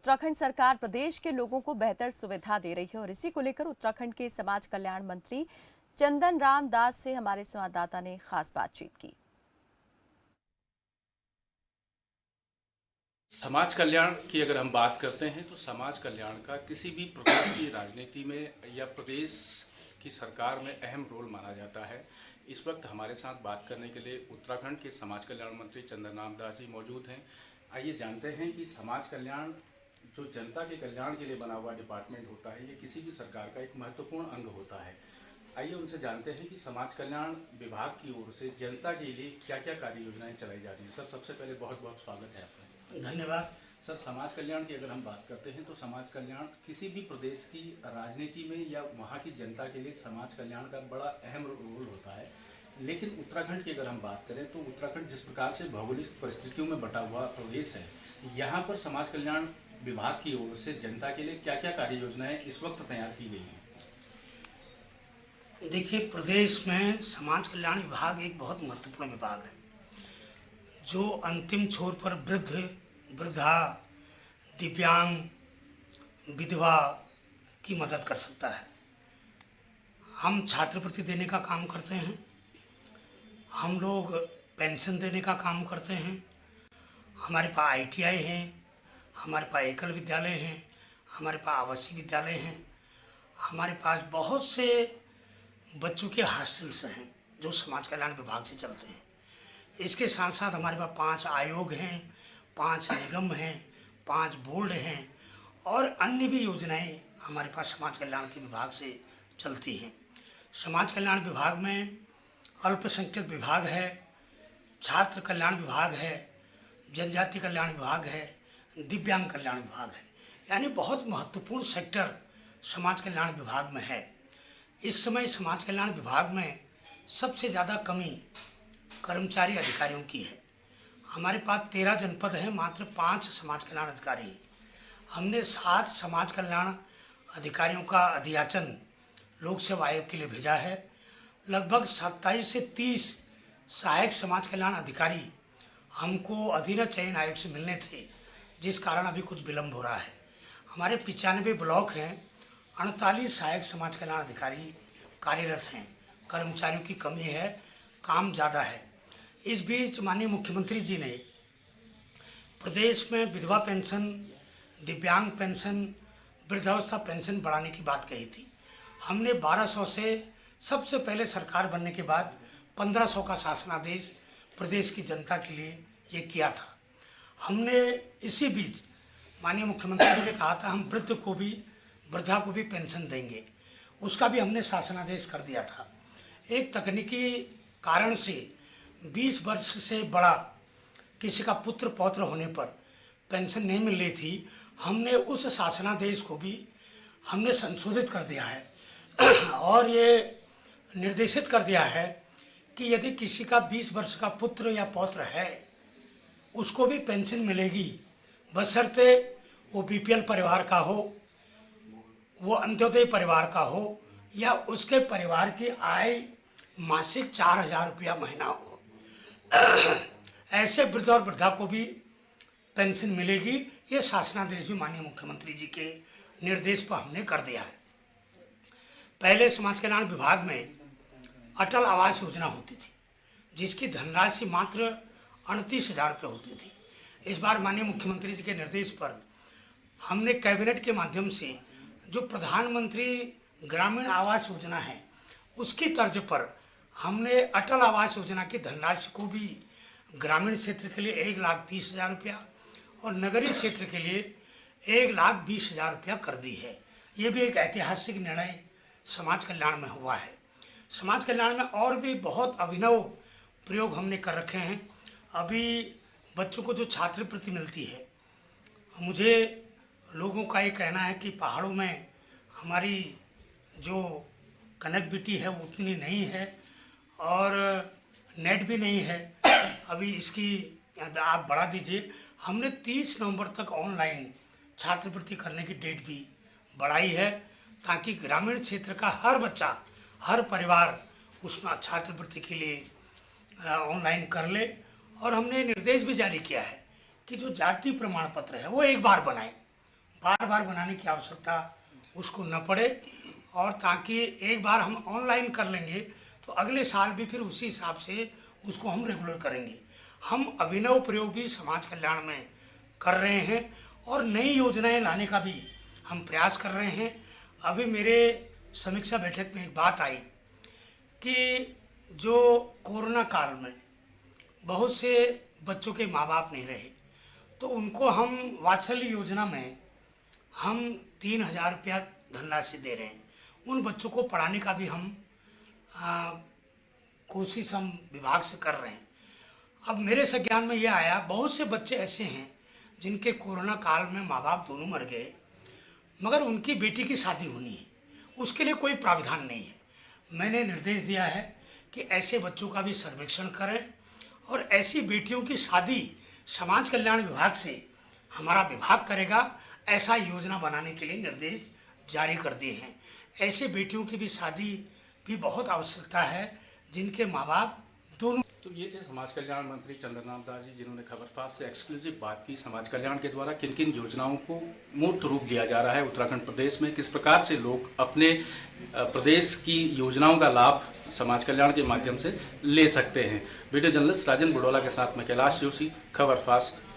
उत्तराखंड सरकार प्रदेश के लोगों को बेहतर सुविधा दे रही है और इसी को लेकर उत्तराखंड के समाज कल्याण मंत्री चंदन राम दास से हमारे संवाददाता ने खास बातचीत की। समाज कल्याण की अगर हम बात करते हैं तो समाज कल्याण का किसी भी प्रकार की राजनीति में या प्रदेश की सरकार में अहम रोल माना जाता है। इस वक्त हमारे साथ बात करने के लिए उत्तराखंड के समाज कल्याण मंत्री चंदन राम दास जी मौजूद हैं। आइए जानते हैं कि समाज कल्याण जो जनता के कल्याण के लिए बना हुआ डिपार्टमेंट होता है, ये किसी भी सरकार का एक महत्वपूर्ण अंग होता है। आइए उनसे जानते हैं कि समाज कल्याण विभाग की ओर से जनता के लिए क्या क्या कार्य योजनाएं चलाई जा रही हैं। सर, सबसे पहले बहुत बहुत स्वागत है आपका। धन्यवाद। सर, समाज कल्याण की अगर हम बात करते हैं तो समाज कल्याण किसी भी प्रदेश की राजनीति में या वहाँ की जनता के लिए समाज कल्याण का बड़ा अहम रोल होता है। लेकिन उत्तराखंड की अगर हम बात करें तो उत्तराखंड जिस प्रकार से भौगोलिक परिस्थितियों में बटा हुआ प्रदेश है, यहाँ पर समाज कल्याण विभाग की ओर से जनता के लिए क्या क्या कार्य योजनाएं इस वक्त तैयार की गई हैं? देखिए, प्रदेश में समाज कल्याण विभाग एक बहुत महत्वपूर्ण विभाग है जो अंतिम छोर पर वृद्ध, वृद्धा, दिव्यांग, विधवा की मदद कर सकता है। हम छात्रवृत्ति देने का काम करते हैं, हम लोग पेंशन देने का काम करते हैं, हमारे पास ITI हैं, हमारे पास एकल विद्यालय हैं, हमारे पास आवासीय विद्यालय हैं, हमारे पास बहुत से बच्चों के हॉस्टल्स हैं जो समाज कल्याण विभाग से चलते हैं। इसके साथ साथ हमारे पास 5 आयोग हैं, 5 निगम हैं, 5 बोर्ड हैं और अन्य भी योजनाएं हमारे पास समाज कल्याण के विभाग से चलती हैं। समाज कल्याण विभाग में अल्पसंख्यक विभाग है, छात्र कल्याण विभाग है, जनजाति कल्याण विभाग है, दिव्यांग कल्याण विभाग है, यानी बहुत महत्वपूर्ण सेक्टर समाज कल्याण विभाग में है। इस समय समाज कल्याण विभाग में सबसे ज़्यादा कमी कर्मचारी अधिकारियों की है। हमारे पास 13 जनपद हैं, मात्र 5 समाज कल्याण अधिकारी हैं। हमने 7 समाज कल्याण अधिकारियों का अध्याचन लोक सेवा आयोग के लिए भेजा है। लगभग 27 से 30 सहायक समाज कल्याण अधिकारी हमको अधीन चयन आयोग से मिलने थे, जिस कारण अभी कुछ विलम्ब हो रहा है। हमारे 95 ब्लॉक हैं, 48 सहायक समाज कल्याण अधिकारी कार्यरत हैं। कर्मचारियों की कमी है, काम ज़्यादा है। इस बीच माननीय मुख्यमंत्री जी ने प्रदेश में विधवा पेंशन, दिव्यांग पेंशन, वृद्धावस्था पेंशन बढ़ाने की बात कही थी। हमने 1200 से सबसे पहले सरकार बनने के बाद 1500 का शासनादेश प्रदेश की जनता के लिए ये किया था। हमने इसी बीच माननीय मुख्यमंत्री जी ने कहा था हम वृद्ध को भी, वृद्धा को भी पेंशन देंगे, उसका भी हमने शासनादेश कर दिया था। एक तकनीकी कारण से 20 वर्ष से बड़ा किसी का पुत्र पौत्र होने पर पेंशन नहीं मिल रही थी, हमने उस शासनादेश को भी हमने संशोधित कर दिया है और ये निर्देशित कर दिया है कि यदि किसी का 20 वर्ष का पुत्र या पौत्र है उसको भी पेंशन मिलेगी, बशर्ते वो BPL परिवार का हो, वो अंत्योदय परिवार का हो या उसके परिवार की आय मासिक 4000 रुपया महीना हो। ऐसे वृद्ध और वृद्धा को भी पेंशन मिलेगी। ये शासनादेश भी माननीय मुख्यमंत्री जी के निर्देश पर हमने कर दिया है। पहले समाज कल्याण विभाग में अटल आवास योजना होती थी, जिसकी धनराशि मात्र 38,000 रुपये होती थी। इस बार माननीय मुख्यमंत्री जी के निर्देश पर हमने कैबिनेट के माध्यम से जो प्रधानमंत्री ग्रामीण आवास योजना है उसकी तर्ज पर हमने अटल आवास योजना की धनराशि को भी ग्रामीण क्षेत्र के लिए 1,30,000 रुपया और नगरीय क्षेत्र के लिए 1,20,000 रुपया कर दी है। ये भी एक ऐतिहासिक निर्णय समाज कल्याण में हुआ है। समाज कल्याण में और भी बहुत अभिनव प्रयोग हमने कर रखे हैं। अभी बच्चों को जो छात्रवृत्ति मिलती है, मुझे लोगों का ये कहना है कि पहाड़ों में हमारी जो कनेक्टिविटी है वो उतनी नहीं है और नेट भी नहीं है। अभी इसकी आप बढ़ा दीजिए। हमने 30 नवंबर तक ऑनलाइन छात्रवृत्ति करने की डेट भी बढ़ाई है, ताकि ग्रामीण क्षेत्र का हर बच्चा, हर परिवार उसमें छात्रवृत्ति के लिए ऑनलाइन कर ले। और हमने निर्देश भी जारी किया है कि जो जाति प्रमाण पत्र है वो एक बार बनाएं, बार बार बनाने की आवश्यकता उसको न पड़े, और ताकि एक बार हम ऑनलाइन कर लेंगे तो अगले साल भी फिर उसी हिसाब से उसको हम रेगुलर करेंगे। हम अभिनव प्रयोग भी समाज कल्याण में कर रहे हैं और नई योजनाएं लाने का भी हम प्रयास कर रहे हैं। अभी मेरे समीक्षा बैठक में एक बात आई कि जो कोरोना काल में बहुत से बच्चों के माँ बाप नहीं रहे, तो उनको हम वात्सल्य योजना में हम 3,000 रुपया धनराशि दे रहे हैं। उन बच्चों को पढ़ाने का भी हम कोशिश हम विभाग से कर रहे हैं। अब मेरे संज्ञान में यह आया, बहुत से बच्चे ऐसे हैं जिनके कोरोना काल में माँ बाप दोनों मर गए, मगर उनकी बेटी की शादी होनी है, उसके लिए कोई प्रावधान नहीं है। मैंने निर्देश दिया है कि ऐसे बच्चों का भी सर्वेक्षण करें और ऐसी बेटियों की शादी समाज कल्याण विभाग से हमारा विभाग करेगा, ऐसा योजना बनाने के लिए निर्देश जारी कर दिए हैं। ऐसे बेटियों की भी शादी भी बहुत आवश्यकता है जिनके माँ बाप दोनों। तो ये थे समाज कल्याण मंत्री चंदन राम दास जी, जिन्होंने खबरफास्ट से एक्सक्लूसिव बात की समाज कल्याण के द्वारा किन किन योजनाओं को मूर्त रूप दिया जा रहा है उत्तराखंड प्रदेश में, किस प्रकार से लोग अपने प्रदेश की योजनाओं का लाभ समाज कल्याण के माध्यम से ले सकते हैं। वीडियो जर्नलिस्ट राजन बुडोला के साथ मैं कैलाश जोशी, खबरफास्ट।